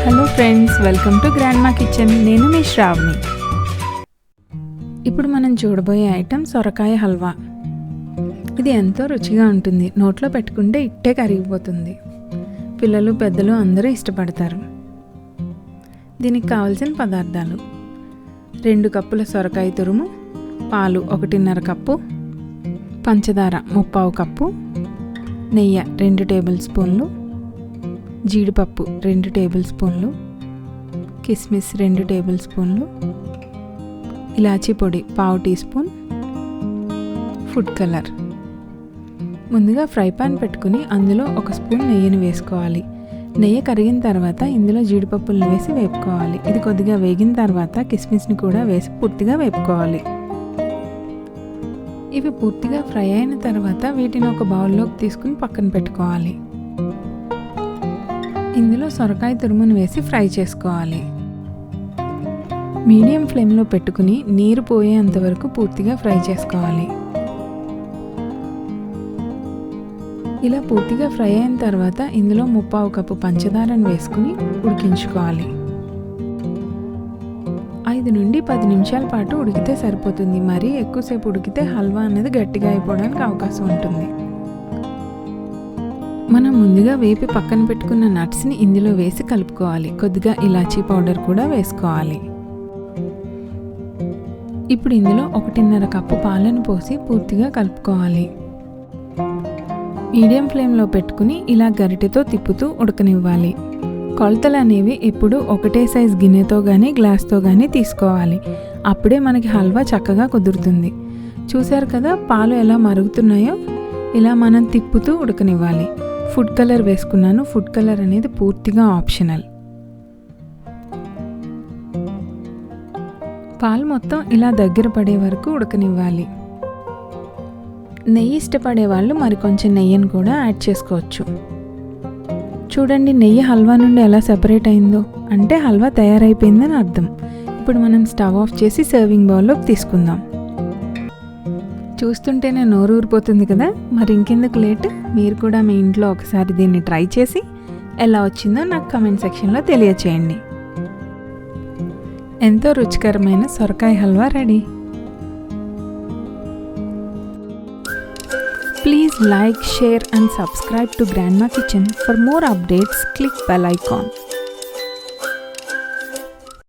Hello friends, welcome to grandma kitchen. నేను మీ శ్రావణి. ఇప్పుడు మనం చూడబోయే ఐటెం సొరకాయ హల్వా. ఇది ఎంతో రుచిగా ఉంటుంది. నోట్లో పెట్టుకుంటే ఇట్టే కరిగిపోతుంది. పిల్లలు పెద్దలు అందరూ ఇష్టపడతారు. దీనికి కావాల్సిన పదార్థాలు: 2 కప్పుల సొరకాయ తురుము, పాలు 1.5 కప్పు, పంచదార 3/4 కప్పు, నెయ్యి 2 టేబుల్ స్పూన్లు, జీడిపప్పు 2 టేబుల్ స్పూన్లు, కిస్మిస్ 2 టేబుల్ స్పూన్లు, ఇలాచీ పొడి 1/2 టీ స్పూన్, ఫుడ్ కలర్. ముందుగా ఫ్రై పాన్ పెట్టుకుని అందులో 1 స్పూన్ నెయ్యిని వేసుకోవాలి. నెయ్యి కరిగిన తర్వాత ఇందులో జీడిపప్పులను వేసి వేపుకోవాలి. ఇది కొద్దిగా వేగిన తర్వాత కిస్మిస్ని కూడా వేసి పూర్తిగా వేపుకోవాలి. ఇవి పూర్తిగా ఫ్రై అయిన తర్వాత వీటిని ఒక బౌల్లోకి తీసుకుని పక్కన పెట్టుకోవాలి. ఇందులో సొరకాయ తురుమును వేసి ఫ్రై చేసుకోవాలి. మీడియం ఫ్లేమ్లో పెట్టుకుని నీరు పోయేంత వరకు పూర్తిగా ఫ్రై చేసుకోవాలి. ఇలా పూర్తిగా ఫ్రై అయిన తర్వాత ఇందులో 3/4 కప్పు పంచదారను వేసుకుని ఉడికించుకోవాలి. 5 నుండి 10 నిమిషాల పాటు ఉడికితే సరిపోతుంది. మరీ ఎక్కువసేపు ఉడికితే హల్వా అనేది గట్టిగా అయిపోవడానికి అవకాశం ఉంటుంది. మనం ముందుగా వేపి పక్కన పెట్టుకున్న నట్స్ని ఇందులో వేసి కలుపుకోవాలి. కొద్దిగా ఇలాచీ పౌడర్ కూడా వేసుకోవాలి. ఇప్పుడు ఇందులో 1.5 కప్పు పాలను పోసి పూర్తిగా కలుపుకోవాలి. మీడియం ఫ్లేమ్లో పెట్టుకుని ఇలా గరిటెతో తిప్పుతూ ఉడకనివ్వాలి. కొలతలు అనేవి ఎప్పుడు ఒకటే సైజ్ గిన్నెతో కానీ గ్లాస్తో కానీ తీసుకోవాలి. అప్పుడే మనకి హల్వా చక్కగా కుదురుతుంది. చూశారు కదా పాలు ఎలా మరుగుతున్నాయో. ఇలా మనం తిప్పుతూ ఉడకనివ్వాలి. ఫుడ్ కలర్ వేసుకున్నాను. ఫుడ్ కలర్ అనేది పూర్తిగా ఆప్షనల్. పాలు మొత్తం ఇలా దగ్గర పడే వరకు ఉడకనివ్వాలి. నెయ్యి ఇష్టపడే వాళ్ళు మరికొంచెం నెయ్యిని కూడా యాడ్ చేసుకోవచ్చు. చూడండి, నెయ్యి హల్వా నుండి ఎలా సెపరేట్ అయిందో, అంటే హల్వా తయారైపోయిందని అర్థం. ఇప్పుడు మనం స్టవ్ ఆఫ్ చేసి సర్వింగ్ బౌల్లోకి తీసుకుందాం. చూస్తుంటేనే నోరు ఊరిపోతుంది కదా. మరి ఇంకెందుకు లేట్, మీరు కూడా మీ ఇంట్లో ఒకసారి దీన్ని ట్రై చేసి ఎలా వచ్చిందో నాకు కమెంట్ సెక్షన్లో తెలియచేయండి. ఎంతో రుచికరమైన సొరకాయ halwa ready. Please like, share and subscribe to Grandma Kitchen. For more updates, click bell icon.